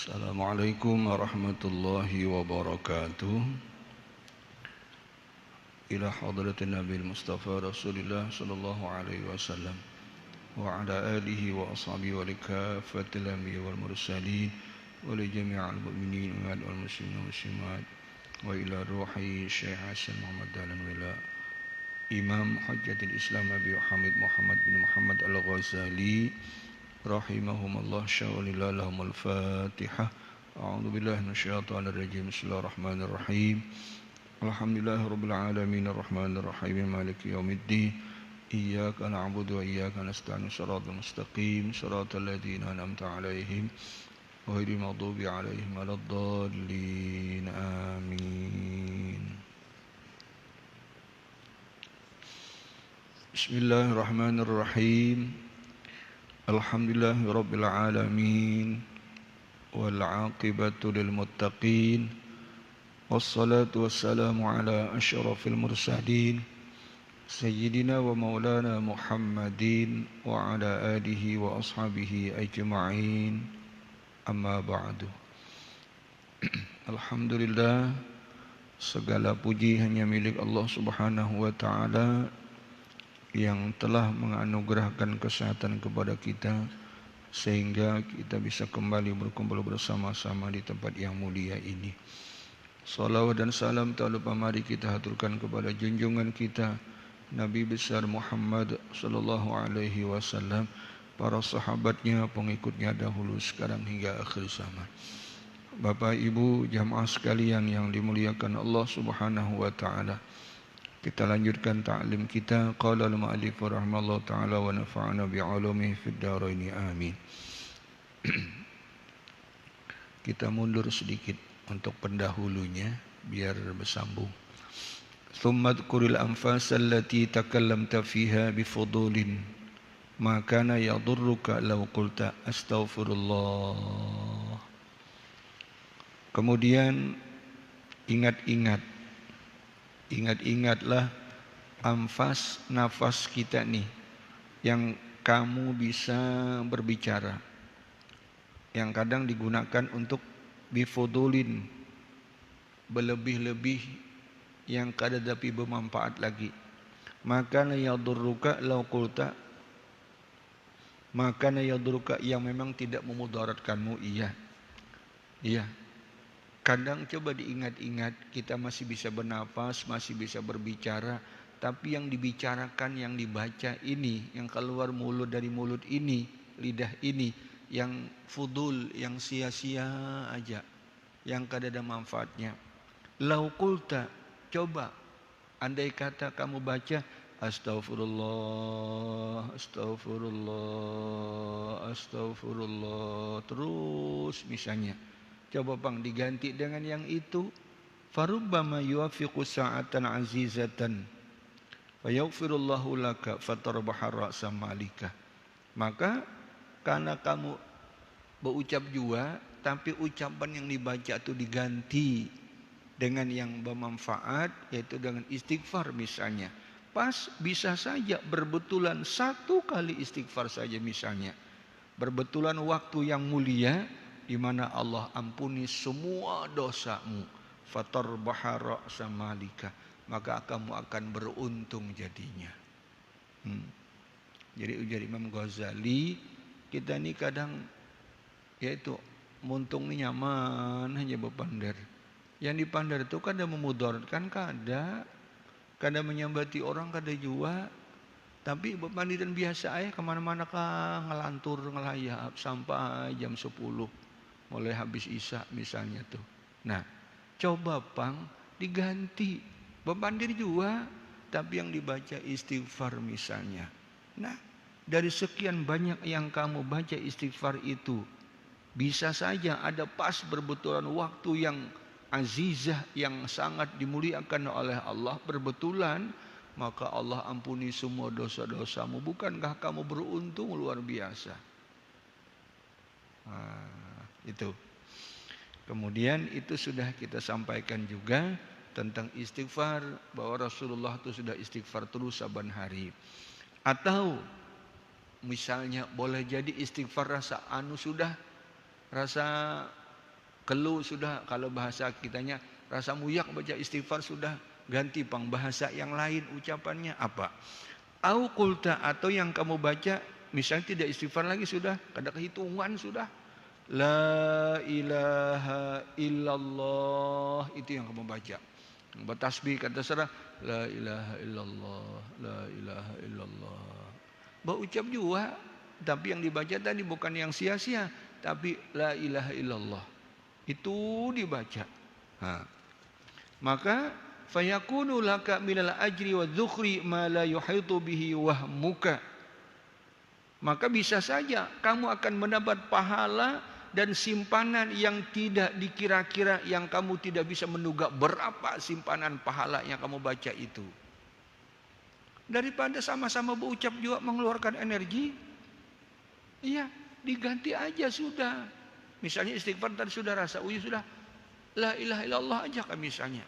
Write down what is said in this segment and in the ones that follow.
Assalamualaikum warahmatullahi wabarakatuh. Ila hadratin Nabi Mustafa Rasulullah sallallahu alaihi wasallam wa ala alihi wa ashabihi wa likaffatil anbiya wal mursalin wa li jami'il mu'minin wal muslimin wal muslimat wa ila ruhi Syekh Hasan Muhammad Dahlan wa ila Imam Hujjatul Islam Abi Muhammad bin Muhammad Al-Ghazali rahimahumullah syawalillah lahumul fatihah. A'udzu billahi minasyaitonir rajim. Bismillahirrahmanirrahim. Alhamdulillahirabbil alamin arrahmanir rahim maliki yaumiddin. Iyyaka na'budu wa iyyaka nasta'in shiratal mustaqim shiratal ladzina an'amta 'alaihim ghairil maghdubi 'alaihim waladdallin. Amin. Bismillahirrahmanirrahim. Alhamdulillahirabbil alamin wal 'aqibatu lil muttaqin wassalatu wassalamu ala asyrafil mursalin sayyidina wa maulana Muhammadin wa ala alihi wa ashabihi ajma'in. Amma ba'du. Alhamdulillah, segala puji hanya milik Allah Subhanahu wa taala yang telah menganugerahkan kesehatan kepada kita sehingga kita bisa kembali berkumpul bersama-sama di tempat yang mulia ini. Salawat dan salam tak lupa mari kita haturkan kepada junjungan kita Nabi besar Muhammad sallallahu alaihi wasallam, para sahabatnya, pengikutnya dahulu, sekarang hingga akhir zaman. Bapak Ibu jamaah sekalian yang dimuliakan Allah Subhanahu wa taala, kita lanjutkan ta'lim kita. Qala al-mu'allif rahimallahu ta'ala wa nafa'ana bi'ulumihi fid dharain amin. Kita mundur sedikit untuk pendahulunya biar bersambung. Tsumma dzkuril anfas allati takallamta fiha bifudulin ma kana yadurruka law qulta astaghfirullah. Kemudian ingatlah anfas, nafas kita nih yang kamu bisa berbicara, yang kadang digunakan untuk bifudulin, berlebih-lebih, yang kada tapi bermanfaat lagi. Maka yadurruka law qulta, maka yadurruka yang memang tidak memudaratkanmu. Iya. Kadang coba diingat-ingat, kita masih bisa bernafas, masih bisa berbicara, tapi yang dibicarakan, yang dibaca ini, yang keluar mulut dari mulut ini, lidah ini, yang fudul, yang sia-sia aja, yang kada ada manfaatnya. Lau qulta, coba andai kata kamu baca astaghfirullah, astaghfirullah, astaghfirullah terus misalnya. Coba bang diganti dengan yang itu. Farubbama yuwafiqu sa'atan azizatan fayaghfirullahu laka fatarbaha ra'sa malika. Maka karena kamu berucap jua, tapi ucapan yang dibaca itu diganti dengan yang bermanfaat, yaitu dengan istighfar misalnya. Pas bisa saja berbetulan satu kali istighfar saja misalnya. Berbetulan waktu yang mulia di mana Allah ampuni semua dosamu, fatarbaha ra'sa malika, maka kamu akan beruntung jadinya. Jadi ujar Imam Ghazali, kita ni kadang yaitu muntung ni nyaman hanya berpandar. Yang dipandar itu kada memudaratkan, kada menyambati orang, kada jua. Tapi berpandiran biasa kemana-mana kah ngelantur ngelayap sampai jam 10 mulai habis isya misalnya tuh. Nah, coba pang diganti berpandir juga, tapi yang dibaca istighfar misalnya. Nah, dari sekian banyak yang kamu baca istighfar itu, bisa saja ada pas berbetulan waktu yang azizah, yang sangat dimuliakan oleh Allah berbetulan, maka Allah ampuni semua dosa-dosamu. Bukankah kamu beruntung luar biasa? Itu. Kemudian itu sudah kita sampaikan juga tentang istighfar, bahwa Rasulullah itu sudah istighfar terus saban hari. Atau misalnya boleh jadi istighfar rasa rasa Keluh sudah, kalau bahasa kitanya rasa muyak baca istighfar sudah, ganti pang bahasa yang lain ucapannya apa? Au qulta, atau yang kamu baca misalnya tidak istighfar lagi sudah, kada kehitungan sudah. La ilaha illallah, itu yang kamu baca. Bertasbih kata serah la ilaha illallah, la ilaha illallah. Berucap juga, tapi yang dibaca tadi bukan yang sia-sia, tapi la ilaha illallah. Itu dibaca. Maka fayakunu laka minal ajri wa dzukri ma la yuhitu bihi wahmuka. Maka bisa saja kamu akan mendapat pahala dan simpanan yang tidak dikira-kira, yang kamu tidak bisa menduga berapa simpanan pahala yang kamu baca itu. Daripada sama-sama berucap juga mengeluarkan energi, iya, diganti aja sudah. Misalnya istighfar tadi sudah rasa uyu sudah, la ilaha illallah aja kan misalnya.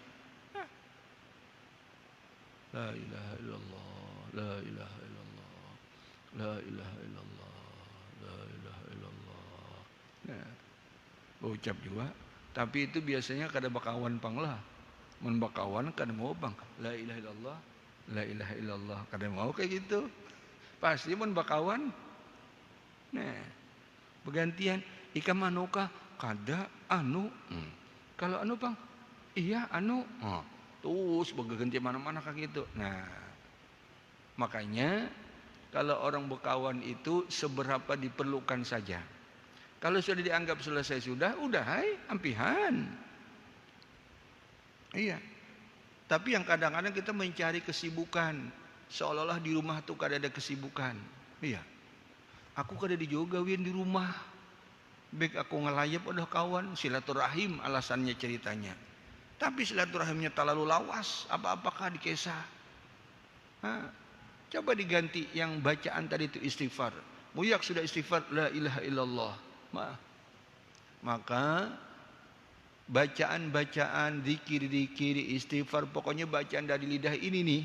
La ilaha illallah, la ilaha illallah, la ilaha illallah, la ilaha illallah. Nah, berucap juga, tapi itu biasanya kada bakawan panglah. Mun bakawan kada mau bang, la ilaha illallah, la ilaha illallah, kada mau kayak gitu. Pasti mun bakawan. Nah, bergantian ika manuka kada anu. Kalau anu bang, iya anu. Terus berganti mana-mana kayak gitu. Nah, makanya kalau orang berkawan itu seberapa diperlukan saja. Kalau sudah dianggap selesai sudah hai, ampihan. Iya. Tapi yang kadang-kadang kita mencari kesibukan, seolah-olah di rumah tuh kada ada kesibukan. Iya. Aku kada dijogawin di rumah. Baik aku ngelayap udah kawan, silaturahim alasannya ceritanya. Tapi silaturahimnya terlalu lawas, apa-apakah dikesah. Coba diganti yang bacaan tadi itu istighfar. Muyak sudah istighfar, la ilaha illallah. Maka bacaan-bacaan, zikir-zikir, istighfar, pokoknya bacaan dari lidah ini nih,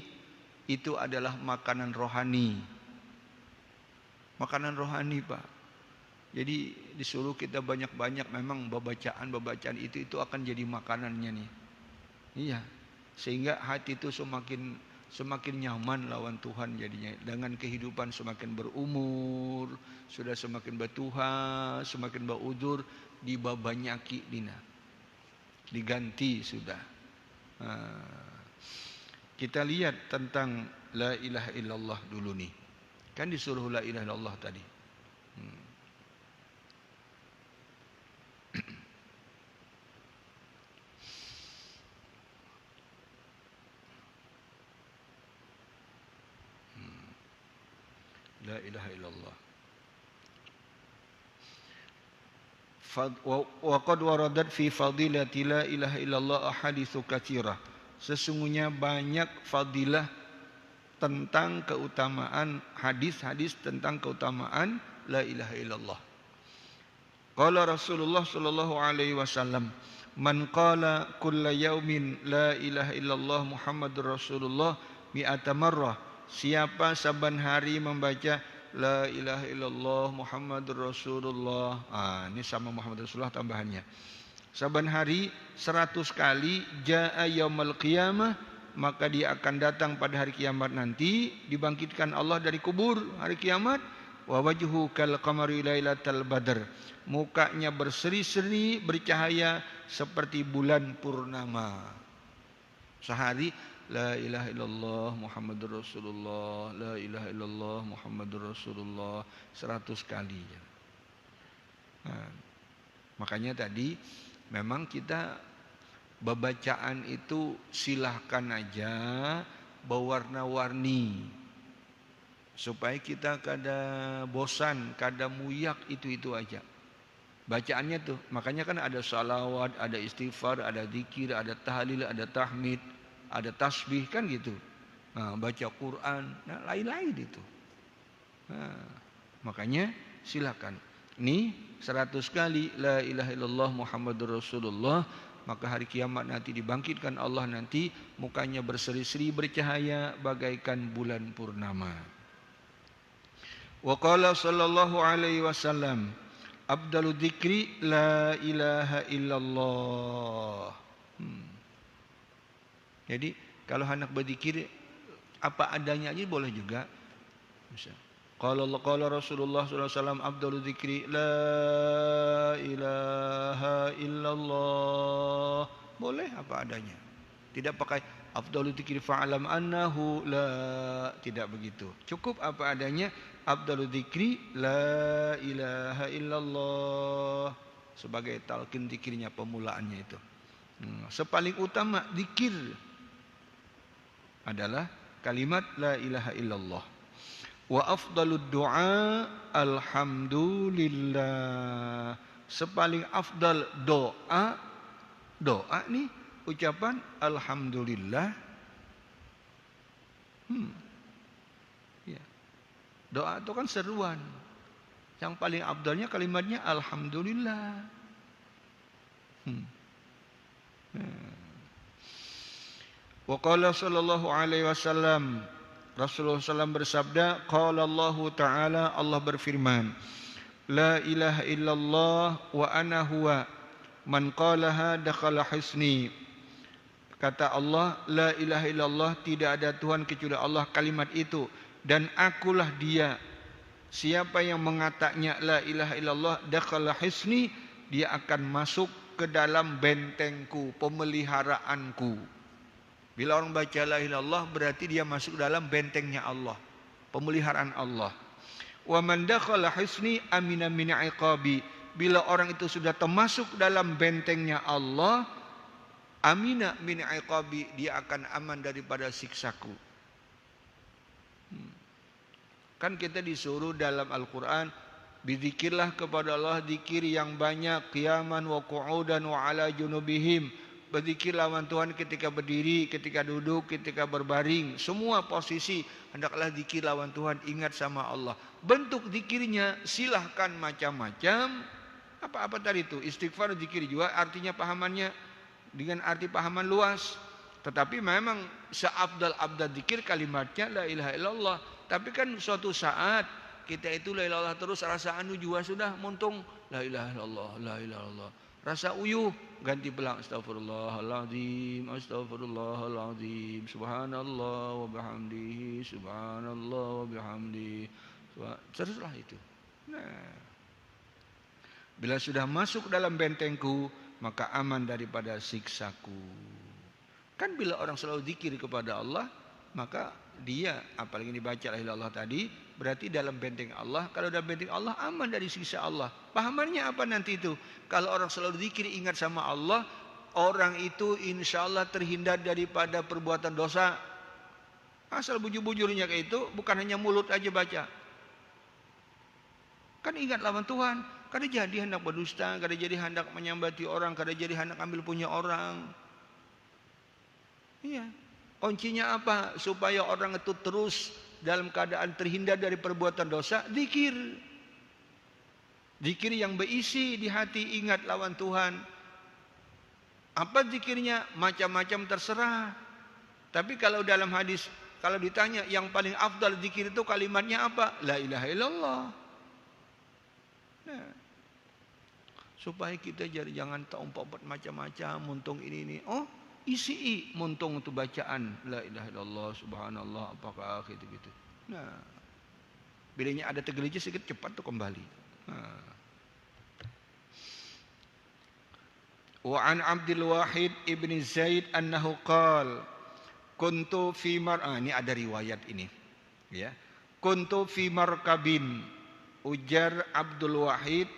itu adalah makanan rohani. Makanan rohani, Pak. Jadi disuruh kita banyak-banyak memang bacaan itu akan jadi makanannya nih. Iya. Sehingga hati itu semakin nyaman lawan Tuhan jadinya, dengan kehidupan semakin berumur, sudah semakin bertuha, semakin berudur, dibabanyaki dina. Diganti sudah. Kita lihat tentang la ilaha illallah dulu nih. Kan disuruh la ilaha illallah tadi. La ilaha illallah. Wa qad waradat fi fadilati la ilaha illallah ahaditsu katsirah. Sesungguhnya banyak fadilah tentang keutamaan, hadis-hadis tentang keutamaan la ilaha illallah. Qala Rasulullah sallallahu alaihi wasallam, man qala kulla yaumin la ilaha illallah Muhammadur Rasulullah mi'ata marrah. Siapa saban hari membaca la ilaha illallah Muhammadur Rasulullah. Ini sama Muhammad Rasulullah tambahannya. Saban hari 100 kali, jaa yaumul qiyamah, maka dia akan datang pada hari kiamat nanti, dibangkitkan Allah dari kubur hari kiamat. Wa wajhu kal qamari lailatal badr. Mukanya berseri-seri, bercahaya seperti bulan purnama. Sehari la ilaha illallah Muhammadur Rasulullah, la ilaha illallah Muhammadur Rasulullah 100 kali. Makanya tadi memang kita bacaan itu silahkan aja berwarna-warni, supaya kita kada bosan, kada muyak itu aja bacaannya tuh. Makanya kan ada salawat, ada istighfar, ada zikir, ada tahlil, ada tahmid, ada tasbih kan gitu. Baca Quran, lain-lain itu. Makanya silakan. Nih 100 kali la ilaha illallah Muhammadur Rasulullah, maka hari kiamat nanti dibangkitkan Allah nanti, mukanya berseri-seri bercahaya bagaikan bulan purnama. Wa qala sallallahu alaihi wasallam, Afdalu dzikri la ilaha illallah. Jadi kalau hendak berzikir apa adanya aja boleh juga. Bisa. Qala Rasulullah sallallahu alaihi wasallam afdalu dzikri la ilaha illallah. Boleh apa adanya. Tidak pakai afdalu dzikri fa'lam annahu la, tidak begitu. Cukup apa adanya, afdalu dzikri la ilaha illallah sebagai talqin zikirnya, pemulaannya itu. Sepaling utama zikir adalah kalimat la ilaha illallah. Wa afdalud du'a alhamdulillah. Sepaling afdal doa nih ucapan alhamdulillah. Ya. Doa itu kan seruan. Yang paling afdalnya kalimatnya alhamdulillah. Wa qala sallallahu alaihi wasallam, Rasulullah SAW bersabda, qala Allah Ta'ala, Allah berfirman, la ilaha illallah wa ana huwa, man qalaha dakhala hisni. Kata Allah, la ilaha illallah, tidak ada Tuhan kecuali Allah, kalimat itu, dan akulah dia. Siapa yang mengatakannya la ilaha illallah dakhala hisni, dia akan masuk ke dalam bentengku, pemeliharaanku. Bila orang baca la ilaha illallah berarti dia masuk dalam bentengnya Allah, pemeliharaan Allah. Wa man dakhala hisni amina min iqabi. Bila orang itu sudah termasuk dalam bentengnya Allah, amina min iqabi, dia akan aman daripada siksaku. Kan kita disuruh dalam Al-Quran, berzikirlah kepada Allah zikir yang banyak, qiyaman wa qu'udan wa ala junubihim. Berzikir lawan Tuhan ketika berdiri, ketika duduk, ketika berbaring. Semua posisi hendaklah zikir lawan Tuhan, ingat sama Allah. Bentuk zikirnya silahkan macam-macam. Apa-apa tadi itu, istighfar, zikir juga artinya pahamannya dengan arti pahaman luas. Tetapi memang seabdal-abdal zikir kalimatnya la ilaha illallah. Tapi kan suatu saat kita itu la ilaha illallah terus rasa anu juga sudah muntung la ilaha illallah, la ilaha illallah. Rasa uyuh ganti belang astagfirullahaladzim, astagfirullahaladzim, subhanallah wa bihamdihi, subhanallah wa bihamdihi. Teruslah itu. Nah, bila sudah masuk dalam bentengku, maka aman daripada siksaku. Kan bila orang selalu zikir kepada Allah, maka dia, apalagi dibaca la ilaha illallah tadi, berarti dalam benteng Allah. Kalau dalam benteng Allah, aman dari siksa Allah. Pahamannya apa nanti itu? Kalau orang selalu zikir, ingat sama Allah, orang itu insya Allah terhindar daripada perbuatan dosa. Asal bujur-bujurnya kayak itu, bukan hanya mulut aja baca. Kan ingat lawan Tuhan. Kada jadi hendak berdusta, kada jadi hendak menyambati orang, kada jadi hendak ambil punya orang. Iya. Kuncinya apa? Supaya orang itu terus dalam keadaan terhindar dari perbuatan dosa, zikir. Zikir yang berisi di hati ingat lawan Tuhan. Apa zikirnya? Macam-macam terserah. Tapi kalau dalam hadis, kalau ditanya yang paling afdal zikir itu kalimatnya apa? La ilaha illallah. Nah, supaya kita jangan tahu macam-macam, muntung ini. Oh, isi muntung itu bacaan la ilaha illallah, subhanallah, apakah gitu-gitu. Nah, bilanya ada tergelincir sedikit cepat tuh kembali. Nah. Wa an Abdul Wahid ibni Zaid annahu qala kuntu fi ini ada riwayat ini ya. Kuntu fi markabin, ujar Abdul Wahid,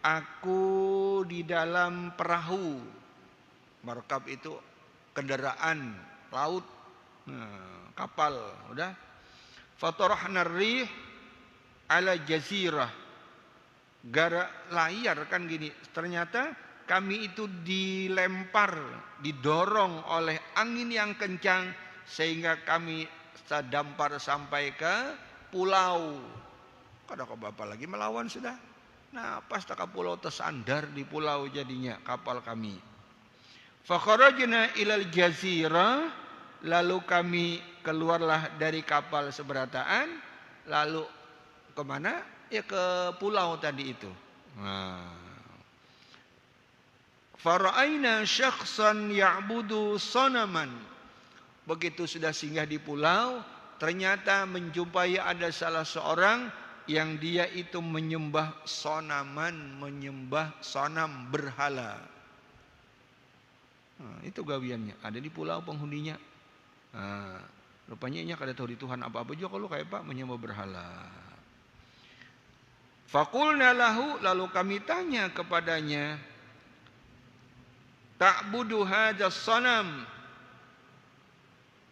aku di dalam perahu. Markab itu kendaraan laut, kapal, udah. Fatarahna rih ala jazirah, gara layar kan gini. Ternyata kami itu dilempar, didorong oleh angin yang kencang sehingga kami terdampar sampai ke pulau. Kada kok bapak lagi melawan sudah. Nah, pas tak pulau tersandar di pulau jadinya kapal kami. Fakharajna ilal jazirah, lalu kami keluarlah dari kapal seberataan, lalu kemana? Ya ke pulau tadi itu. Nah, fara'aina syakhsan ya'budu sanaman. Begitu sudah singgah di pulau, ternyata menjumpai ada salah seorang yang dia itu menyembah sonaman, menyembah sonam berhala. Nah, itu gawiannya, ada di pulau penghuninya. Nah, rupanya ini kada tahu di Tuhan apa-apa juga kalau kayak Pak menyembah berhala. Faqulna lahu, lalu kami tanya kepadanya, ta'budu hadzas sanam,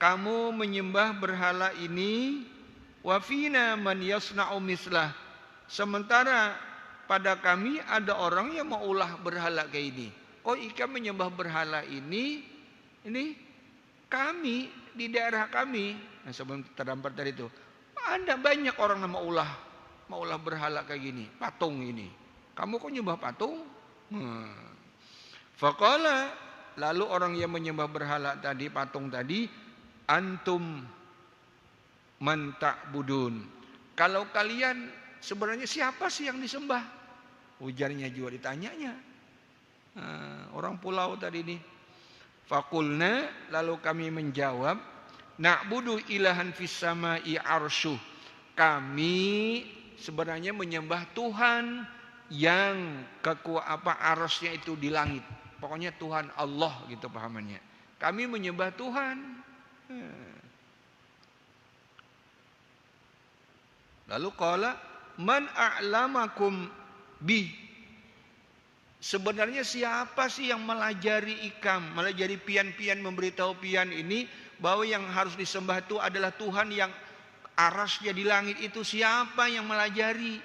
kamu menyembah berhala ini, wa fina man yasna'u mislah, sementara pada kami ada orang yang mau ulah berhala kayak ini. Oh, ikan menyembah berhala ini kami di daerah kami. Nah, sebelum terdampar tadi itu, ada banyak orang yang mau ulah berhala kayak gini, patung ini. Kamu kok nyembah patung? Faqala, lalu orang yang menyembah berhala tadi, patung tadi, antum man ta'budun. Kalau kalian sebenarnya siapa sih yang disembah? Ujarnya juga ditanyanya. Orang pulau tadi ini. Faqulna, lalu kami menjawab, na'budu ilahan fis sama'i arsyuh. Kami sebenarnya menyembah Tuhan yang arasnya itu di langit. Pokoknya Tuhan Allah gitu pahamannya. Kami menyembah Tuhan. Lalu qala man a'lamakum bi. Sebenarnya siapa sih yang melajari ikam, melajari pian-pian, memberitahu pian ini bahwa yang harus disembah itu adalah Tuhan yang arasnya di langit itu, siapa yang melajari?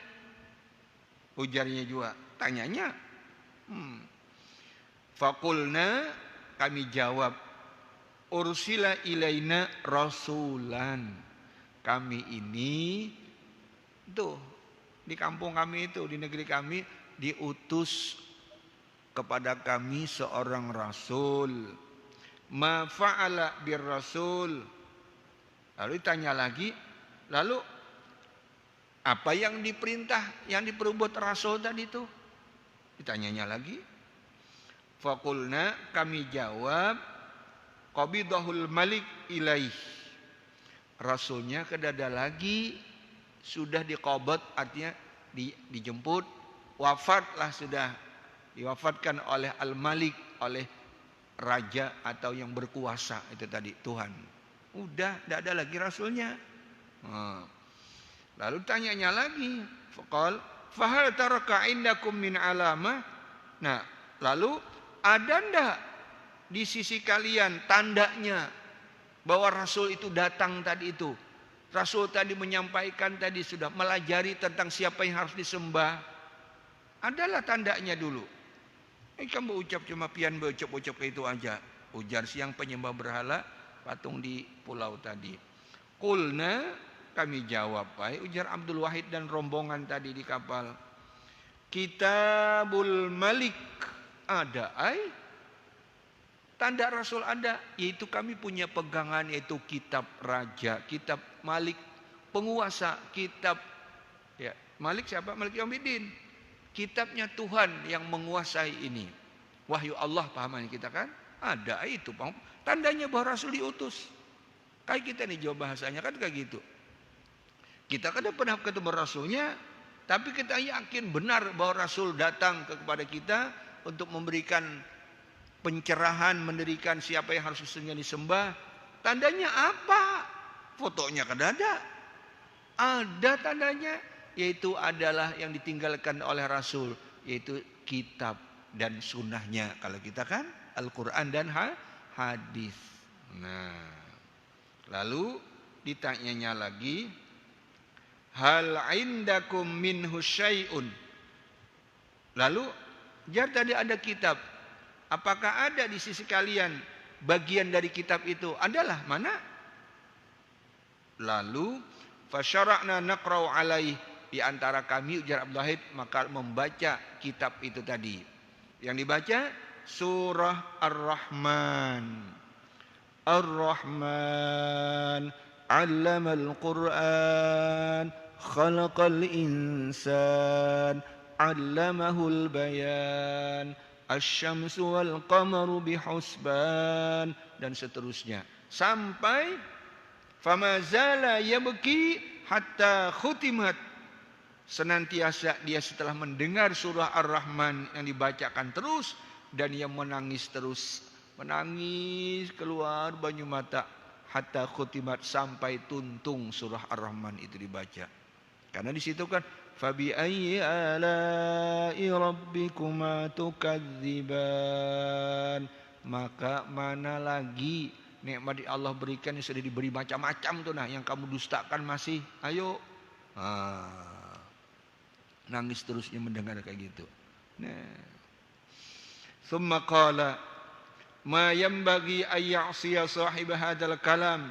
Ujarnya juga, tanyanya. Faqulna, kami jawab, ursila ilaina rasulan. Kami ini tuh di kampung kami itu, di negeri kami diutus kepada kami seorang rasul. Ma fa'ala bir rasul. Lalu ditanya lagi, lalu apa yang diperintah, yang diperbuat rasul tadi itu? Ditanyanya lagi. Faqulna, kami jawab, qabidahul malik ilaih. Rasulnya kedada lagi, sudah diqabad, artinya dijemput, wafatlah sudah, diwafatkan oleh al-malik, oleh raja atau yang berkuasa itu tadi, Tuhan. Udah, tidak ada lagi rasulnya. Lalu tanyanya lagi, faqal fahal taraka indakum min alamah. Nah, lalu ada ndak di sisi kalian tandanya bahwa rasul itu datang tadi itu? Rasul tadi menyampaikan, tadi sudah melajari tentang siapa yang harus disembah. Adalah tandanya dulu. Kamu ucap cuma pian berucap-ucap itu aja. Ujar siang penyembah berhala patung di pulau tadi. Qulna, kami jawab, ujar Abdul Wahid dan rombongan tadi di kapal. Kitabul Malik ada, tanda Rasul ada, yaitu kami punya pegangan, yaitu kitab raja, kitab Malik, penguasa, kitab ya, Malik siapa? Malik Yaumiddin. Kitabnya Tuhan yang menguasai ini. Wahyu Allah, pahaman kita kan? Ada itu, tandanya bahwa Rasul diutus. Kayak kita nih jawab bahasanya kan kayak gitu. Kita kan pernah ketemu Rasulnya, tapi kita yakin benar bahwa Rasul datang kepada kita untuk memberikan pencerahan, mendirikan siapa yang harus sesungguhnya disembah. Tandanya apa? Fotonya kan ada tandanya, yaitu adalah yang ditinggalkan oleh Rasul, yaitu kitab dan sunnahnya. Kalau kita kan Al-Quran dan hadis. Nah, lalu ditanyanya lagi, hal indakum minhu syai'un. Lalu jar tadi ada kitab, apakah ada di sisi kalian bagian dari kitab itu? Adalah mana? Lalu fasyara'na naqra'u alaih, di antara kami, ujar Abdul Wahid, maka membaca kitab itu tadi. Yang dibaca surah Ar-Rahman. Ar-Rahman 'allamal Qur'an, khalaqal insan, 'allamahul bayan, asy-syamsu wal qamaru bihusban, dan seterusnya. Sampai fama zala yabki hatta khutimat. Senantiasa dia setelah mendengar surah Ar-Rahman yang dibacakan terus, dan ia menangis terus. Menangis keluar banyu mata. Hatta khutimat, sampai tuntung surah Ar-Rahman itu dibaca. Karena di situ kan fabi ayyi ala'i rabbikuma tukadziban. Maka mana lagi nikmat Allah berikan yang sudah diberi macam-macam tuh, nah yang kamu dustakan masih. Ayo. Nangis terusnya mendengar kayak gitu. Nah. Tsumma qala ma yanbaghi ay ya'siya sahib hadzal kalam.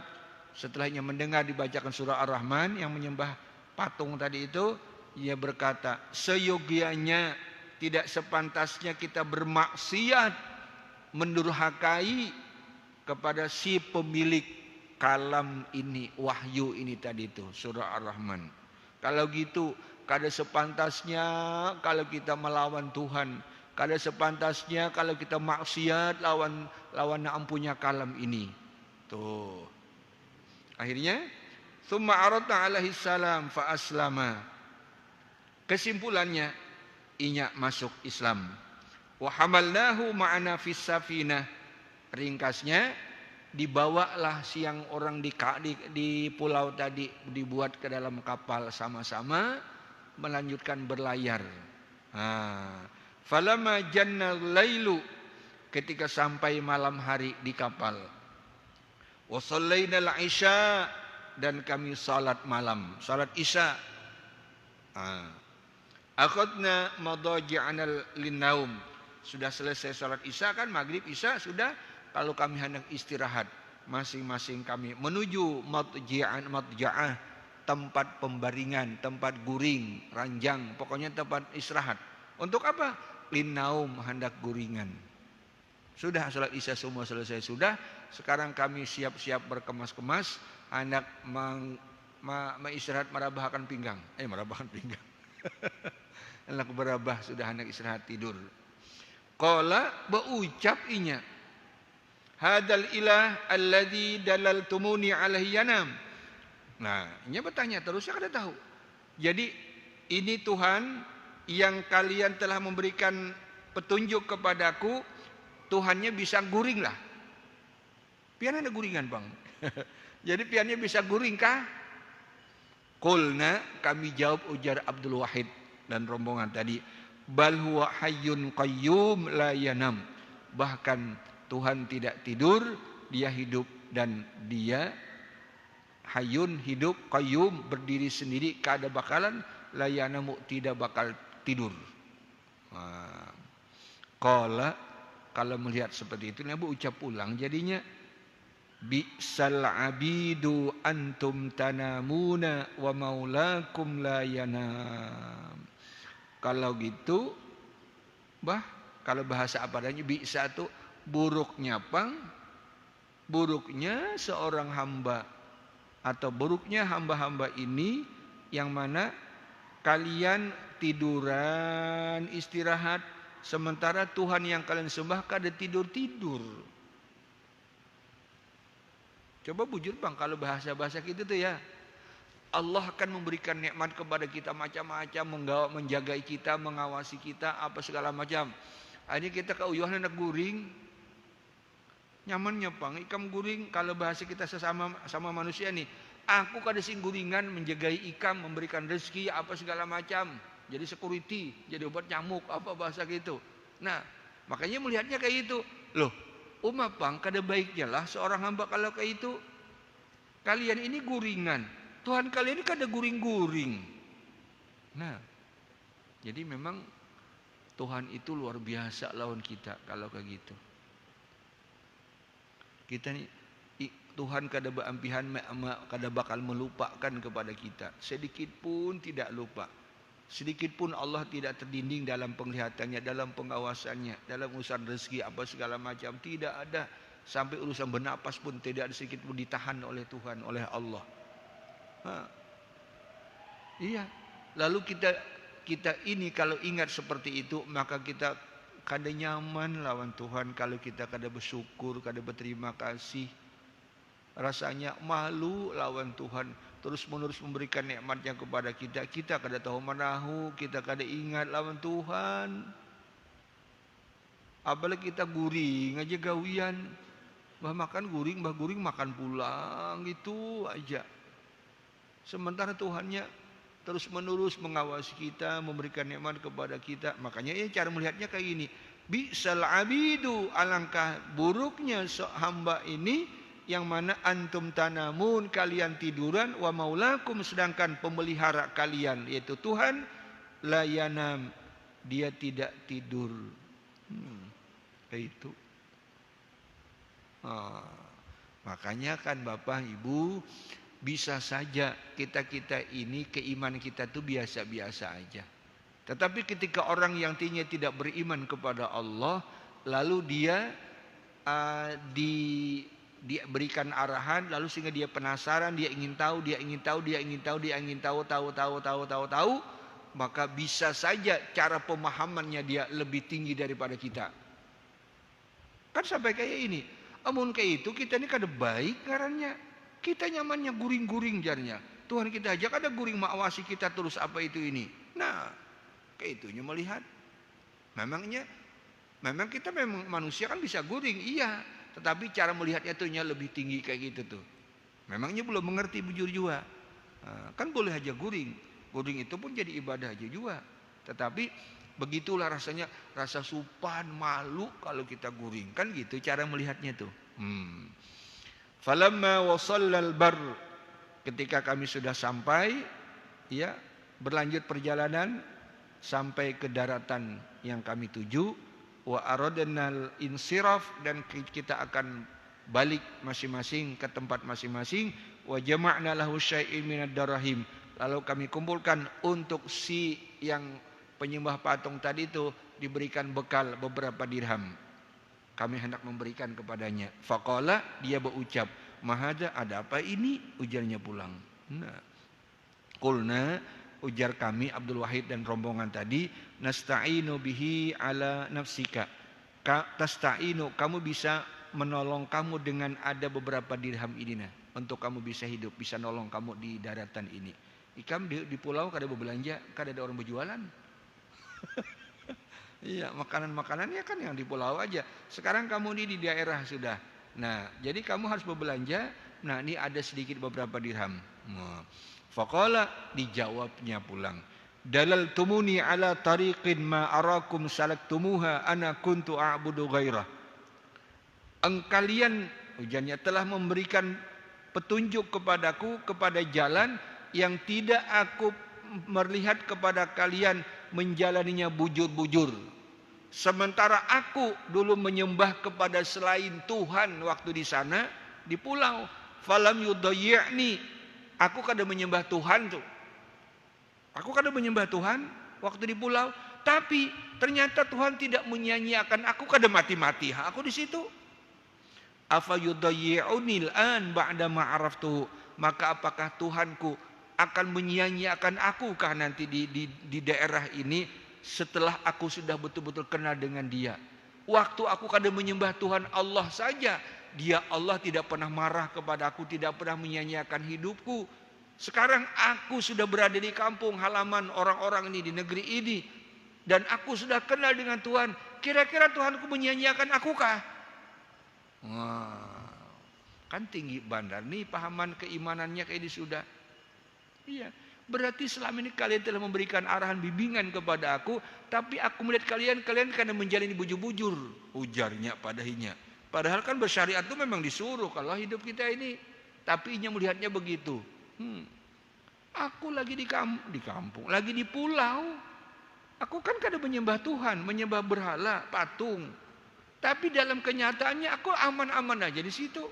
Setelahnya mendengar dibacakan surah Ar-Rahman yang menyembah patung tadi itu, ia berkata, seyogianya tidak sepantasnya kita bermaksiat, mendurhakai kepada si pemilik kalam ini, wahyu ini tadi itu, surah Ar-Rahman. Kalau gitu, kada sepantasnya kalau kita melawan Tuhan, kada sepantasnya kalau kita maksiat lawan yang punya kalam ini. Tuh. Akhirnya, tsumma arata alaihi salam fa aslama. Kesimpulannya, inya masuk Islam. Wa hamalnahu ma'ana fis safinah. Ringkasnya, dibawalah siang orang di pulau tadi, dibuat ke dalam kapal sama-sama melanjutkan berlayar. Falamma janna lailu, ketika sampai malam hari di kapal. Wa shallainal isya, dan kami salat malam, salat isya. Akhadna madaji'ana linnaum. Sudah selesai salat isya kan, maghrib isya sudah, kalau kami hendak istirahat, masing-masing kami menuju madja'ah, tempat pembaringan, tempat guring, ranjang, pokoknya tempat istirahat. Untuk apa? Linnaum, hendak guringan. Sudah salat isya semua selesai sudah. Sekarang kami siap-siap berkemas-kemas, hendak istirahat, merabahkan pinggang. Merabahkan pinggang. Hendak berabah, sudah hendak istirahat tidur. Qala, berucap inya, hadal ilah alladzi dalaltumuni alaihi yanam. Nah, inya bertanya terus, saya kada tahu. Jadi ini Tuhan yang kalian telah memberikan petunjuk kepadaku, Tuhannya bisa guring lah. Pian ada guringan bang. Jadi piannya bisa guring kah? Qulna, kami jawab, ujar Abdul Wahid dan rombongan tadi, bal huwa hayyun qayyum la yanam. Bahkan Tuhan tidak tidur, dia hidup, dan dia hayyun, hidup, qayyum, berdiri sendiri, kada bakalan, la yanamu, tidak bakal tidur. Qala, kalau melihat seperti itu, Nabi ucap ulang jadinya, bi'sal abidu antum tanamuna wa maulakum la yanam. Kalau gitu, kalau bahasa apa adanya, bi'sa itu buruknya buruknya seorang hamba, atau buruknya hamba-hamba ini, yang mana kalian tiduran, istirahat, sementara Tuhan yang kalian sembah kada tidur-tidur. Coba bujur bang, kalau bahasa-bahasa gitu tuh ya, Allah akan memberikan nikmat kepada kita macam-macam, menjaga kita, mengawasi kita, apa segala macam. Akhirnya kita keuyuhan nak guring, nyamannya bang, ikam guring. Kalau bahasa kita sesama manusia nih, aku kada sing guringan, menjagai ikam, memberikan rezeki, apa segala macam. Jadi security, jadi obat nyamuk, apa bahasa gitu. Nah, makanya melihatnya kayak gitu. Loh, umat bang, kada baiknya lah seorang hamba kalau kayak itu. Kalian ini guringan, Tuhan kalian ini kada guring-guring. Nah, jadi memang Tuhan itu luar biasa lawan kita kalau kayak gitu. Kita nih, Tuhan kada beampihan, kada bakal melupakan kepada kita. Sedikit pun tidak lupa. Sedikit pun Allah tidak terdinding dalam penglihatannya, dalam pengawasannya, dalam urusan rezeki apa segala macam. Tidak ada. Sampai urusan bernapas pun tidak ada sedikit pun ditahan oleh Tuhan, oleh Allah. Iya. Lalu kita kita ini kalau ingat seperti itu, maka kita kada nyaman lawan Tuhan. Kalau kita kada bersyukur, kada berterima kasih, rasanya malu lawan Tuhan. Terus menerus memberikan nikmatnya kepada kita, kita kada tahu manahu, kita kada ingat lawan Tuhan. Apalagi kita guring aja gawian, bah makan guring, bah guring makan pulang, gitu aja. Sementara Tuhannya terus menerus mengawasi kita, memberikan nikmat kepada kita. Makanya ya cara melihatnya kayak gini. Bi'sal abidu, alangkah buruknya hamba ini, yang mana antum tanamun, kalian tiduran, wa maulakum, sedangkan pemelihara kalian yaitu Tuhan, la yanam, dia tidak tidur. Kayak itu. Makanya kan Bapak Ibu, bisa saja kita ini keimanan kita tuh biasa-biasa aja. Tetapi ketika orang yang tidak beriman kepada Allah, lalu dia diberikan arahan, lalu sehingga dia penasaran, dia ingin tahu, tahu, maka bisa saja cara pemahamannya dia lebih tinggi daripada kita. Kan sampai kayak ini. Amun kayak itu kita ini kada baik ngarannya. Kita nyamannya guring-guring jarnya. Tuhan kita aja kada guring mengawasi kita terus apa itu ini. Nah, kayak itunya melihat. Memang kita memang manusia kan bisa guring, iya. Tetapi cara melihatnya tuhnya lebih tinggi kayak gitu tuh. Memangnya belum mengerti bujur juga. Kan boleh aja guring. Guring itu pun jadi ibadah aja juga. Tetapi begitulah rasanya, rasa supan, malu kalau kita guring. Kan gitu cara melihatnya tuh. Falamma wasallal bar, ketika kami sudah sampai, ya, berlanjut perjalanan sampai ke daratan yang kami tuju, wa aradnal insiraf, dan kita akan balik masing-masing ke tempat masing-masing, wa jama'na lahu syai'in minad darahim, lalu kami kumpulkan untuk si yang penyembah patung tadi itu diberikan bekal beberapa dirham. Kami hendak memberikan kepadanya. Faqala, dia berucap, mahada, ada apa ini? Ujarnya pulang. Nah, qulna, ujar kami Abdul Wahid dan rombongan tadi, nasta'inu bihi ala nafsika. Tasta'inu, kamu bisa menolong kamu dengan ada beberapa dirham ini, nah, untuk kamu bisa hidup, bisa nolong kamu di daratan ini. Ikam di pulau kada berbelanja, kada ada orang berjualan. Iya, makanan-makanannya kan yang di pulau aja. Sekarang kamu ini di daerah sudah. Nah, jadi kamu harus berbelanja. Nah, ini ada sedikit beberapa dirham. Faqala, dijawabnya pulang. Dalal tumuni ala tariqin ma arakum salaktumuha ana kuntu a'budu ghairah. Kalian, ujarnya, telah memberikan petunjuk kepadaku kepada jalan yang tidak aku melihat kepada kalian menjalaninya bujur-bujur. Sementara aku dulu menyembah kepada selain Tuhan waktu di sana di pulau. Falam yudayyi'ni, aku kada menyembah Tuhan tuh. Aku kada menyembah Tuhan waktu di pulau, tapi ternyata Tuhan tidak menyia-nyiakan aku, kada mati-mati aku di situ. Afa yudayyi'unil an ba'da ma araftu, maka apakah Tuhanku akan menyia-nyiakan aku kah nanti di daerah ini setelah aku sudah betul-betul kenal dengan dia? Waktu aku kada menyembah Tuhan Allah saja, dia Allah tidak pernah marah kepada aku, tidak pernah menyia-nyiakan hidupku. Sekarang aku sudah berada di kampung halaman orang-orang ini, di negeri ini, dan aku sudah kenal dengan Tuhan. Kira-kira Tuhanku menyia-nyiakan aku kah? Wah, kan tinggi bandar nih pahaman keimanannya kayak ini sudah. Iya, berarti selama ini kalian telah memberikan arahan bimbingan kepada aku, tapi aku melihat kalian karena menjalani bujur-bujur, ujarnya padanya. Padahal kan bersyariat itu memang disuruh kalau hidup kita ini, tapi inya melihatnya begitu. Aku lagi di kampung, lagi di pulau. Aku kan kada menyembah Tuhan, menyembah berhala, patung. Tapi dalam kenyataannya aku aman-aman aja di situ.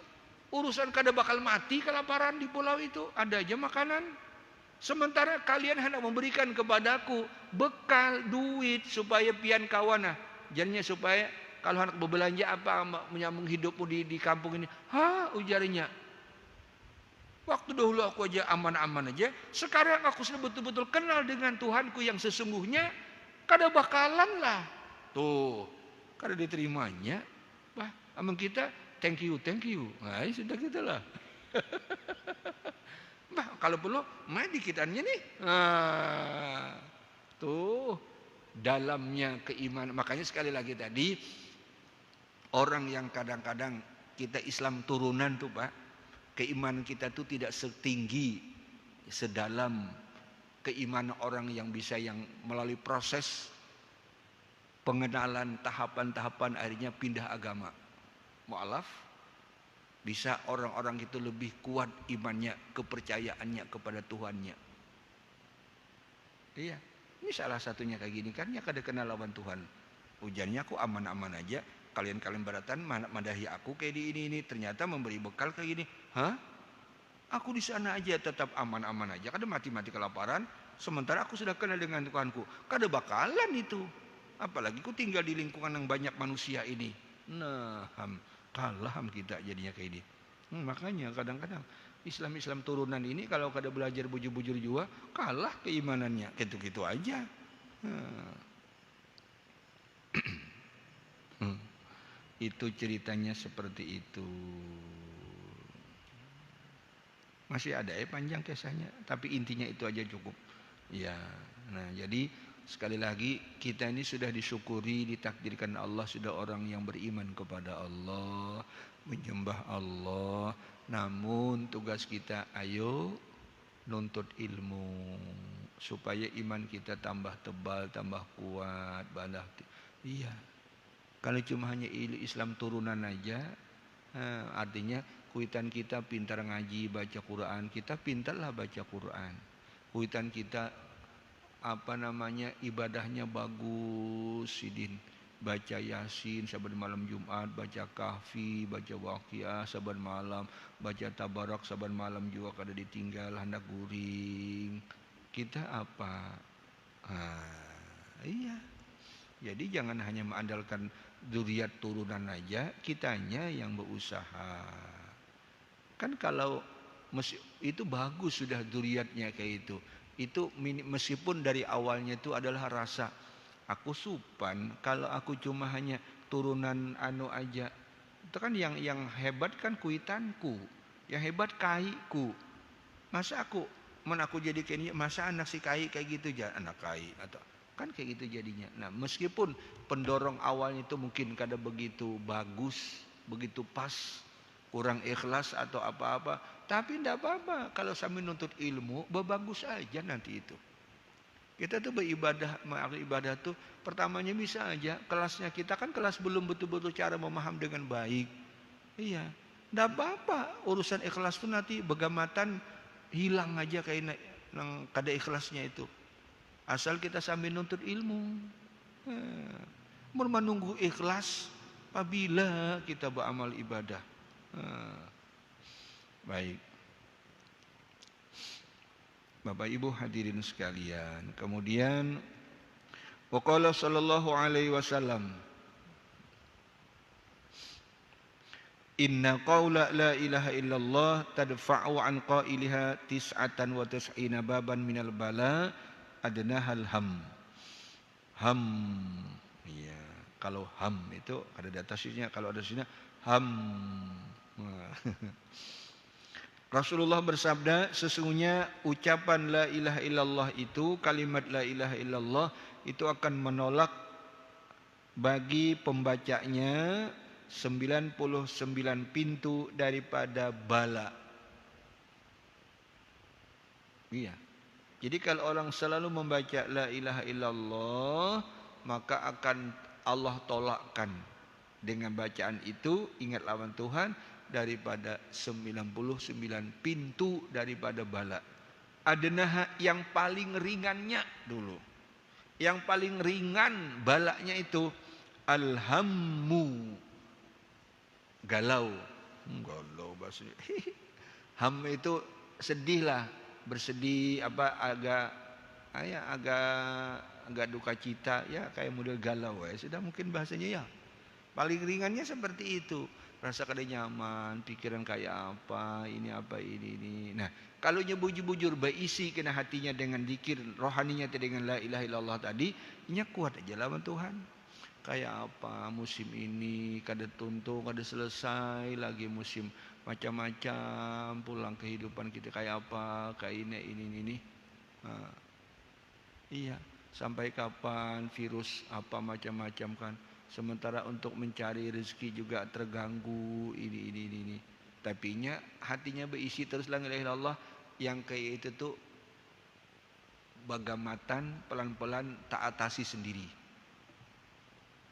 Urusan kada bakal mati kelaparan di pulau itu, ada aja makanan. Sementara kalian hendak memberikan kepadaku bekal, duit supaya pian kawana. Jadinya supaya kalau hendak berbelanja apa menyambung hidupmu di kampung ini. Ujarnya. Waktu dahulu aku aja aman-aman aja, sekarang aku sudah betul-betul kenal dengan Tuhanku yang sesungguhnya, kada bakalan lah. Tuh, kada diterimanya. Bah, aman kita thank you, thank you. Nah, sudah kita lah. Bah, kalau perlu, main dikitannya nih. Nah, tuh, dalamnya keimanan. Makanya sekali lagi tadi, orang yang kadang-kadang kita Islam turunan tuh Pak, keimanan kita tuh tidak setinggi, sedalam keimanan orang yang bisa yang melalui proses pengenalan tahapan-tahapan akhirnya pindah agama. Mu'alaf, bisa orang-orang itu lebih kuat imannya, kepercayaannya kepada Tuhannya. Iya, ini salah satunya kayak gini kan ya kada kenal lawan Tuhan. Ujarnya aku aman-aman aja, kalian-kalian beratan madahi aku kayak di ini ternyata memberi bekal kayak gini. Hah? Aku di sana aja tetap aman-aman aja, kada mati-mati kelaparan, sementara aku sudah kenal dengan Tuhanku. Kada bakalan itu. Apalagi ku tinggal di lingkungan yang banyak manusia ini. Nah, kalah kita jadinya kayak ini. Makanya kadang-kadang Islam turunan ini kalau kada belajar bujur-bujur juga kalah keimanannya. Gitu-gitu aja. Itu ceritanya seperti itu. Masih ada panjang kisahnya, tapi intinya itu aja cukup. Ya, nah jadi sekali lagi kita ini sudah disyukuri, ditakdirkan Allah sudah orang yang beriman kepada Allah, menyembah Allah. Namun tugas kita ayo nuntut ilmu supaya iman kita tambah tebal, tambah kuat, iya. Kalau cuma hanya Islam turunan aja, artinya kuitan kita pintar ngaji, baca Quran, kita pintarlah baca Quran. Kuitan kita ibadahnya bagus, sidin baca Yasin saban malam Jumat, baca Kahfi, baca Waqiah saban malam, baca Tabarak saban malam juga kada ditinggal hendak guring. Kita apa? Iya. Jadi jangan hanya mengandalkan zuriat turunan aja, kitanya yang berusaha. Kan kalau itu bagus sudah zuriatnya kayak itu. Itu meskipun dari awalnya itu adalah rasa aku supan, kalau aku cuma hanya turunan aja. Itu kan yang hebat kan kuitanku, yang hebat kaiku. Masa aku jadi kayak masa anak si kai kayak gitu aja, anak kai atau kan kayak gitu jadinya. Nah, meskipun pendorong awalnya itu mungkin kada begitu bagus, begitu pas, kurang ikhlas atau apa-apa, tapi tidak apa-apa kalau sambil nuntut ilmu, bagus aja nanti itu. Kita tuh beribadah tuh pertamanya bisa aja kelasnya kita kan kelas belum betul-betul cara memaham dengan baik. Iya, tidak apa-apa urusan ikhlas tuh nanti begamatan hilang aja kayak nang kada ikhlasnya itu. Asal kita sambil nuntut ilmu. Menunggu ikhlas apabila kita beramal ibadah. Baik. Bapak Ibu hadirin sekalian, kemudian waqala sallallahu alaihi wasallam, inna qaula la ilaha illallah tadfa'u an qailiha tis'atan wa tis'ina baban minal bala adnahal ham. Iya, kalau ham itu ada di atasnya, kalau ada di sini ham. Rasulullah bersabda, sesungguhnya ucapan la ilaha illallah itu, kalimat la ilaha illallah itu akan menolak bagi pembacanya 99 pintu daripada bala. Iya. Jadi kalau orang selalu membaca la ilaha illallah, maka akan Allah tolakkan dengan bacaan itu, ingat lawan Tuhan, daripada 99 pintu daripada bala. Adnah yang paling ringannya dulu. Yang paling ringan balanya itu alhammu, galau. Galau bahasanya. Ham itu sedih lah, bersedih apa agak duka cita ya, kayak model galau ya. Sudah mungkin bahasanya ya. Paling ringannya seperti itu. rasa kada nyaman, pikiran kayak apa, ini. Nah, kalau nya bujur-bujur berisi kena hatinya dengan zikir, rohaninya dengan la ilaha illallah tadi, nya kuat aja lawan Tuhan. Kayak apa musim ini, kada tuntung, kada selesai lagi musim macam-macam, pulang kehidupan kita kayak apa, kayak ini. Nah, iya, sampai kapan virus apa macam-macam kan. Sementara untuk mencari rezeki juga terganggu ini. Tapi nya hatinya berisi terus la ilaha illallah, yang kayak itu tuh bagamatan pelan-pelan tak atasi sendiri.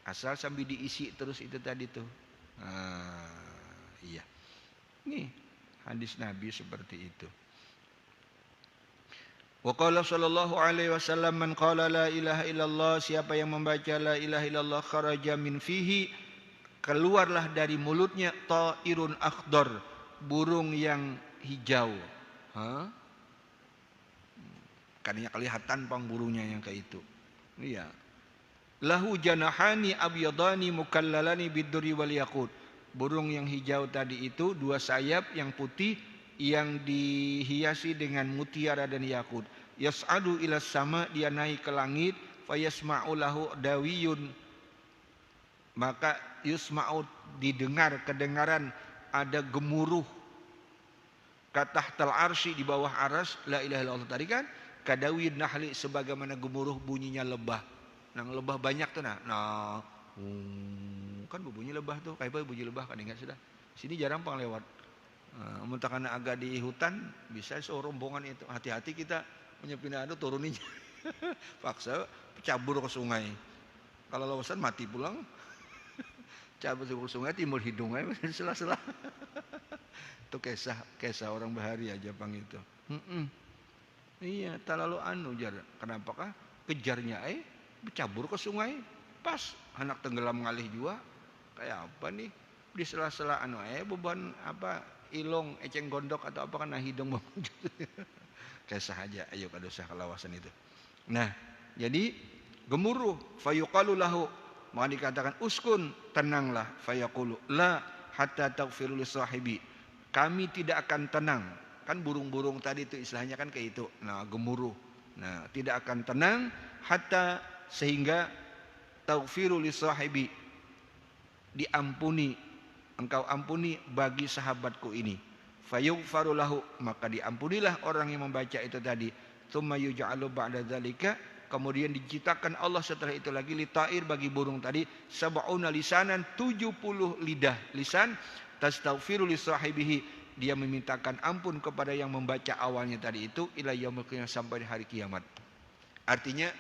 Asal sambil diisi terus itu tadi tuh. Iya. Nih hadis Nabi seperti itu. Wa qala sallallahu alaihi wasallam man qala la ilaha illallah, siapa yang membaca la ilaha illallah kharaja min fihi, keluarlah dari mulutnya ta'irun akhdar, burung yang hijau. Kadangnya kelihatan pang burungnya yang kayak itu. Iya. Lahu janahani abyadani mukallalani biduri wal yaqut. Burung yang hijau tadi itu dua sayap yang putih yang dihiasi dengan mutiara dan yakut. Yas'adu ila sama, dia naik ke langit, fayasma'u lahu dawiyun, maka yusma'u didengar, kedengaran ada gemuruh katahtal arsy, di bawah aras, la ilaha illallah tadi kan, kadawiyun nahli, sebagaimana gemuruh bunyinya lebah. Nang lebah banyak tuh kan bunyi lebah tuh, kayak bunyi lebah kan ingat sudah. Sini jarang pang lewat. Karena agak di hutan bisa serombongan itu, hati-hati kita menyepina itu turuninya. Paksa cabur ke sungai. Kalau lawasan mati pulang. Cabur ke sungai timbul hidungnya sela-sela. Itu kisah orang bahari aja pang itu. Iya, terlalu jar. Kenapakah kejarnya cabur ke sungai, pas anak tenggelam ngalih juga. Kayak apa nih? Di sela-sela beban apa ilong, eceng gondok atau apa kan hidung kisah aja, ayo kada usah kelawasan itu. Nah, jadi gemuruh, fayuqalu lahu, maka dikatakan uskun, tenanglah, fayaqulu la hatta taghfiru li sahibi, kami tidak akan tenang. Kan burung-burung tadi itu istilahnya kan kayak itu. Nah, gemuruh. Nah, tidak akan tenang hatta, sehingga taghfiru li sahibi, diampuni, engkau ampuni bagi sahabatku ini. Fayughfaru lahu, maka diampunilah orang yang membaca itu tadi. Tsumma yuj'alu ba'da dzalika, kemudian diciptakan Allah setelah itu lagi litair, bagi burung tadi, sab'una lisanan, 70 lidah lisan, tastaghfiru li sahibihi, dia memintakan ampun kepada yang membaca awalnya tadi itu, ila yaumil qiyamah, sampai hari kiamat. Artinya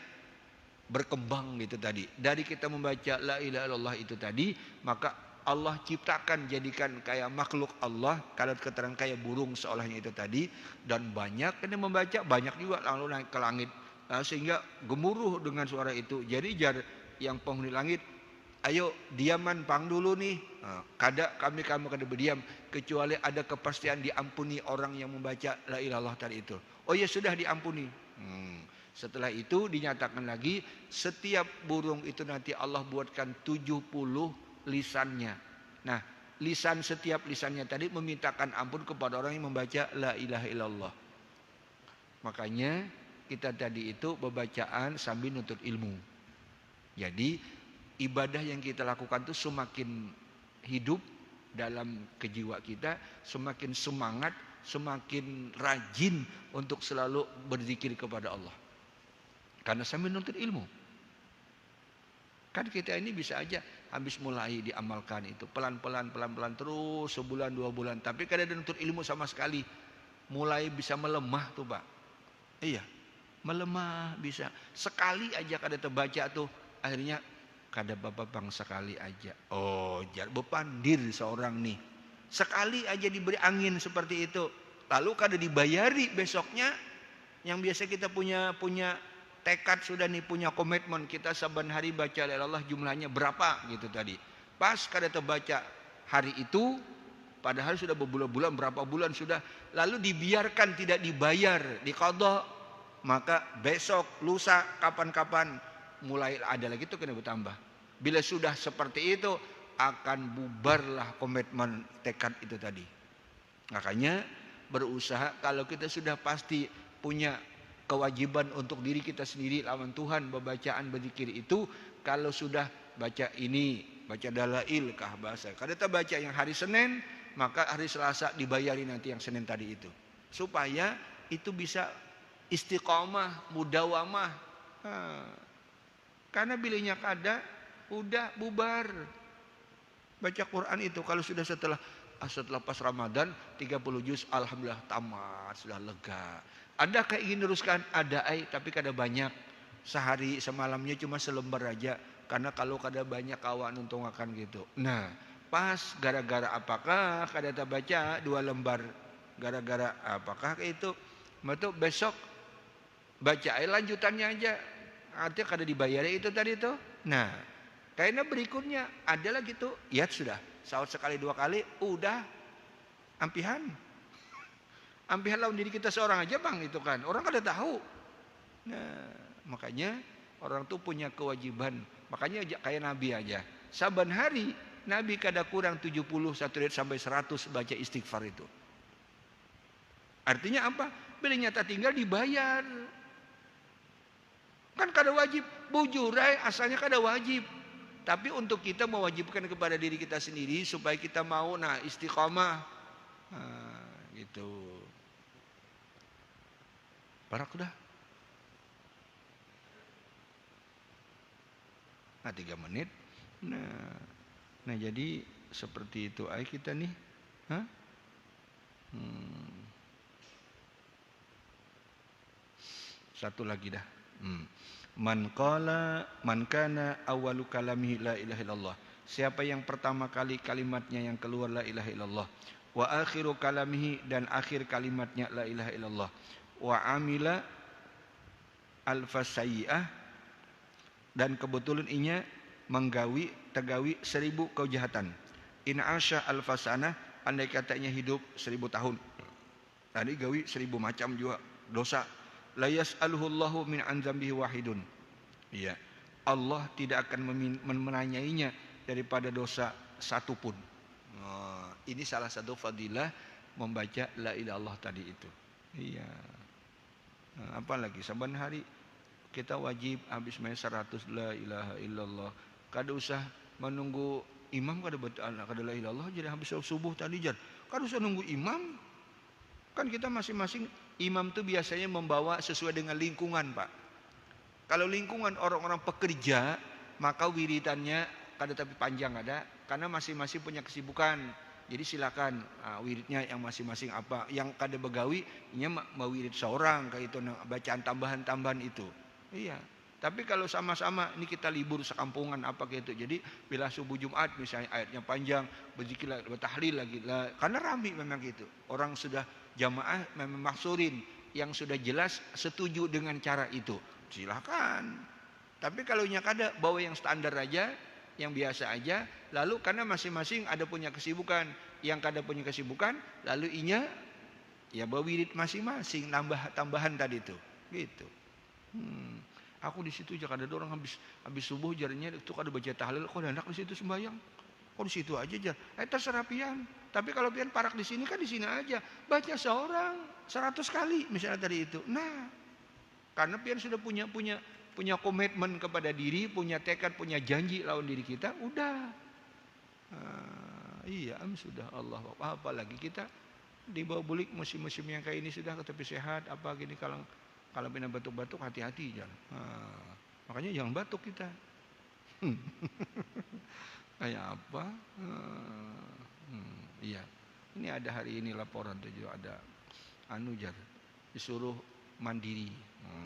berkembang gitu tadi. Dari kita membaca la ilaha illallah itu tadi, maka Allah ciptakan, jadikan kayak makhluk Allah, kalau keterangan kayak burung seolahnya itu tadi, dan banyak yang membaca, banyak juga lalu naik ke langit, sehingga gemuruh dengan suara itu. Jadi yang penghuni langit, ayo diaman pang dulu nih. Kamu kada berdiam kecuali ada kepastian diampuni orang yang membaca la ilaha illallah tadi itu. Oh ya sudah diampuni. Setelah itu dinyatakan lagi, setiap burung itu nanti Allah buatkan 70 lisannya. Nah, setiap lisannya tadi memintakan ampun kepada orang yang membaca la ilaha illallah. Makanya kita tadi itu bacaan sambil nuntut ilmu. Jadi ibadah yang kita lakukan itu semakin hidup dalam kejiwa kita, semakin semangat, semakin rajin untuk selalu berzikir kepada Allah. Karena sambil nuntut ilmu. Kan kita ini bisa aja habis mulai diamalkan itu pelan-pelan terus sebulan 2 bulan, tapi kadang nuntut ilmu sama sekali, mulai bisa melemah tuh Pak. Iya, melemah bisa. Sekali aja kada terbaca tuh, akhirnya kada bapak bang sekali aja. Oh, bepandir seorang nih. Sekali aja diberi angin seperti itu, lalu kada dibayari besoknya. Yang biasa kita punya tekad sudah nih, punya komitmen kita saban hari baca la ilaha illallah, jumlahnya berapa gitu tadi. Pas kada terbaca hari itu, padahal sudah berbulan-bulan, berapa bulan sudah, lalu dibiarkan tidak dibayar, diqadha, maka besok, lusa, kapan-kapan mulai ada lagi itu kena bertambah. Bila sudah seperti itu, akan bubarlah komitmen tekad itu tadi. Makanya berusaha, kalau kita sudah pasti punya kewajiban untuk diri kita sendiri lawan Tuhan, bacaan berzikir itu, kalau sudah baca ini, baca dalail kah bahasa, kalau kita baca yang hari Senin, maka hari Selasa dibayari nanti yang Senin tadi itu, supaya itu bisa istiqomah, mudawamah. Karena bilanya kada udah bubar. Baca Quran itu kalau sudah setelah pas Ramadan 30 juz, alhamdulillah tamat, sudah lega. Ada kayak ingin teruskan, ada tapi kada banyak. Sehari semalamnya cuma selembar aja, karena kalau kada banyak kawan untung akan gitu. Nah, pas gara-gara apakah kada tak baca 2 lembar, gara-gara apakah itu, betul besok baca lanjutannya aja. Artinya kada dibayar itu tadi tuh. Nah, kayaknya berikutnya adalah gitu, ya sudah, saat sekali 2 kali udah ampihan. Ampihan lawan diri kita seorang aja bang, itu kan orang kada tahu. Nah, makanya orang tuh punya kewajiban. Makanya kayak Nabi aja, saban hari Nabi kada kurang 70 sampai 100 baca istighfar itu. Artinya apa? Bila nyata tinggal dibayar. Kan kada wajib, bujurai asalnya kada wajib. Tapi untuk kita mewajibkan kepada diri kita sendiri supaya kita mau istiqomah. Gitu. Parak udah. 3 menit. Nah jadi seperti itu ay kita nih. Satu lagi dah. Man kana awwalu kalamihi la ilaha illallah. Siapa yang pertama kali kalimatnya yang keluar la ilaha illallah, wa akhiru kalamihi, dan akhir kalimatnya la ilaha illallah, wa amila alfasayyi'ah, dan kebetulan inya tegawi 1000 kejahatan. In asya alfasana, andai katanya hidup 1000 tahun. Tadi gawi 1000 macam juga dosa. La yas'aluhullahu min an dzambihi wahidun. Iya. Allah tidak akan menanyainya daripada dosa satu pun. Ini salah satu fadilah membaca la ilaha illallah tadi itu. Iya. Apalagi saban hari kita wajib habis main 100 la ilaha illallah. Kada usah menunggu imam, kada baca la ilaha illallah jadi habis subuh tadi jar. Kada usah nunggu imam. Kan kita masing-masing imam tuh biasanya membawa sesuai dengan lingkungan, Pak. Kalau lingkungan orang-orang pekerja, maka wiridannya kada tapi panjang ada, karena masing-masing punya kesibukan. Jadi silakan wiridnya yang masing-masing apa. Yang kada begawi, nya mau wirid seorang kayak itu bacaan tambahan-tambahan itu. Iya. Tapi kalau sama-sama ini kita libur sekampungan apa kayak itu. Jadi bila subuh Jumat misalnya ayatnya panjang, berzikir, bertahlil lagi lah. Karena ramai memang gitu. Orang sudah jamaah memang maksurin yang sudah jelas setuju dengan cara itu. Silakan. Tapi kalau kada bawa yang standar aja, yang biasa aja, lalu karena masing-masing ada punya kesibukan, yang kada punya kesibukan, lalu inya ya bawa wirid masing-masing, tambahan tadi itu. Gitu. Aku di situ jangan ada orang habis subuh jarinya itu kada baca tahlil, kok enak di situ sembahyang. Kok di situ aja jar. Terserah pian. Tapi kalau pian parak di sini kan di sini aja. Baca seorang 100 kali misalnya tadi itu. Nah, karena pian sudah punya komitmen kepada diri, punya tekad, punya janji lawan diri kita, udah. Iya, sudah Allah. Apalagi kita di bawah bulik musim-musim yang kayak ini sudah tapi sehat apa gini, kalau pina batuk-batuk hati-hati jangan. Makanya jangan batuk kita. Kayak apa? Iya. Ini ada hari ini laporan tuh ada jar disuruh mandiri,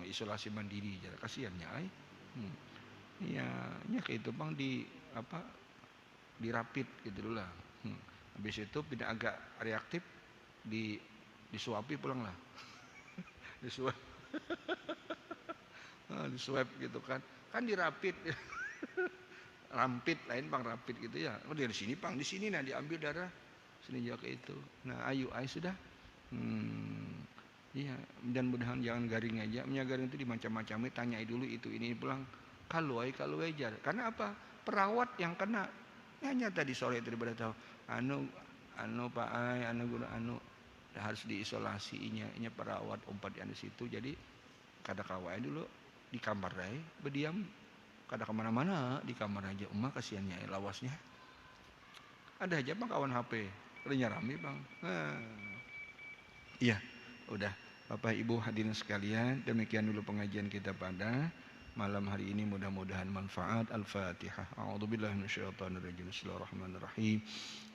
isolasi mandiri jar. Kasihannya ay. Iya, kayak itu Bang di rapid gitu dulu lah. Habis itu pindah agak reaktif disuapi pulang lah. Disuap. Disuap gitu kan dirapid. Rampit lain Bang, rapid gitu ya. Oh dari sini Bang, di sini diambil darah sini juga itu. Nah ayo sudah. Iya, dan mudahan jangan garing aja. Garing itu dimacam-macami, tanyai dulu itu ini pulang. Kalau jar. Karena apa? Perawat yang kena. Hanya tadi sore itu daripada tahu anu Pak Ai, anu guru anu harus diisolasinya, nya perawat umpat di situ. Jadi kada kawai dulu di kamar deh, berdiam kada kemana-mana di kamar aja. Kasihannya lawasnya. Ada aja bang kawan HP, udah rame bang. Iya, udah. Bapak Ibu hadirin sekalian, demikian dulu pengajian kita pada malam hari ini, mudah-mudahan manfaat. Al-Fatihah. A'udzubillahi minasyaitonirrajim. Bismillahirrahmanirrahim.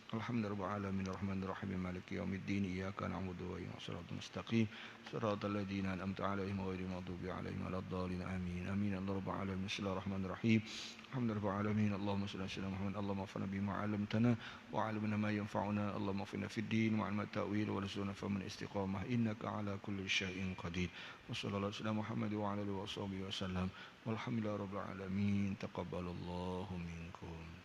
Alhamdulillahirrahmanirrahim. Arrahmanirrahim. Maliki yaumiddin. Iyyaka na'budu wa iyyaka nasta'in. Mustaqim. Shiratal ladzina an'amta 'alaihim ghairil maghdubi 'alaihim waladdallin. Amin. Amin. Allahumma alamin. Bismillahirrahmanirrahim. Alhamdulillahirrahmanirrahim. Allahumma shalli ala sayyidina Muhammad. Allahumma anfa'na bima 'allamtana wa 'allimna ma yanfa'una. Allahumma ighfirna fid din wa 'allimna ta'wil wa rizqna faman istiqamah innaka 'ala kulli syai'in qadir. Wa sallallahu ala Muhammad wa 'ala alihi wa sahbihi wa sallam. Walhamdulillahirabbil alamin. Taqabbalallahu minkum.